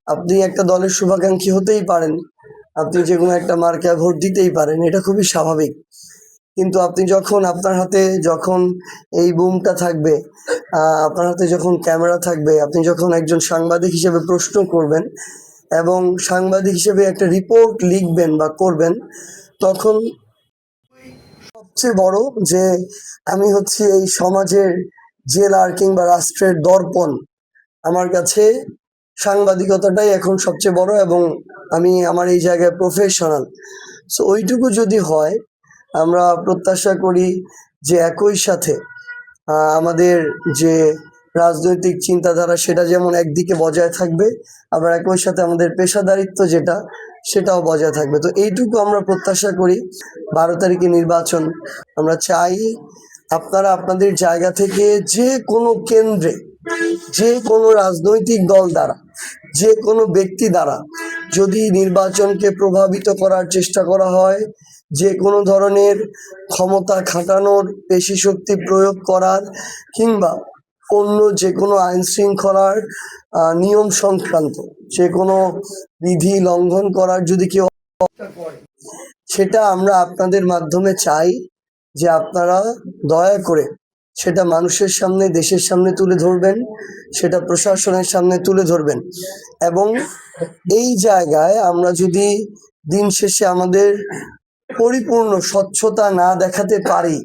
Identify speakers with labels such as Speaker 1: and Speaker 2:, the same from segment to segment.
Speaker 1: আপনি একটা দলের শুভাকাঙ্ক্ষী হতেই পারেন, আপনি যে কোনো একটা মার্কায় ভোট দিতেই পারেন, এটা খুবই স্বাভাবিক। কিন্তু আপনি যখন আপনার হাতে যখন এই বুমটা থাকবে, আপনার হাতে যখন ক্যামেরা থাকবে, আপনি যখন একজন সাংবাদিক হিসেবে প্রশ্ন করবেন এবং সাংবাদিক হিসেবে একটা রিপোর্ট লিখবেন বা করবেন, তখন সবচেয়ে বড় যে আমি হচ্ছি এই সমাজের জেলার কিংবা রাষ্ট্রের দর্পণ। আমার কাছে সাংবাদিকতাটাই এখন সবচেয়ে বড় এবং আমি আমার এই জায়গায় প্রফেশনাল। সো ওইটুকু যদি হয়, আমরা প্রত্যাশা করি যে একই সাথে আমাদের যে রাজনৈতিক চিন্তাধারা সেটা যেমন একদিকে বজায় থাকবে, আবার একই সাথে আমাদের পেশাদারিত্ব যেটা সেটাও বজায় থাকবে। তো এইটুকু আমরা প্রত্যাশা করি। 12 তারিখে নির্বাচন, আমরা চাই আপনারা আপনাদের জায়গা থেকে যে কোনো কেন্দ্রে, যে কোনো রাজনৈতিক দল দ্বারা, যে কোনো ব্যক্তি দ্বারা যদি নির্বাচনকে প্রভাবিত করার চেষ্টা করা হয়, যে কোনো ধরনের ক্ষমতা খাটানোর, পেশি শক্তি প্রয়োগ করার কিংবা অন্য যে কোনো আইন শৃঙ্খলার নিয়ম সংক্রান্ত যে কোনো বিধি লঙ্ঘন করার যদি কেউ করে, সেটা আমরা আপনাদের মাধ্যমে চাই যে আপনারা দয়া করে সেটা মানুষের সামনে, দেশের সামনে তুলে ধরবেন, সেটা প্রশাসনের সামনে তুলে ধরবেন। এবং এই জায়গায় আমরা যদি দিন শেষে আমাদের পরিপূর্ণ স্বচ্ছতা না দেখাতে পারি,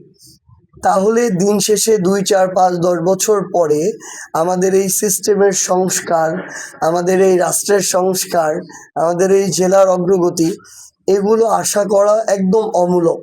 Speaker 1: তাহলে দিন শেষে 2, 4, 5, 10 বছর পরে আমাদের এই সিস্টেমের সংস্কার, আমাদের এই রাষ্ট্রের সংস্কার, আমাদের এই জেলার অগ্রগতি, এগুলো আশা করা একদম অমূলক।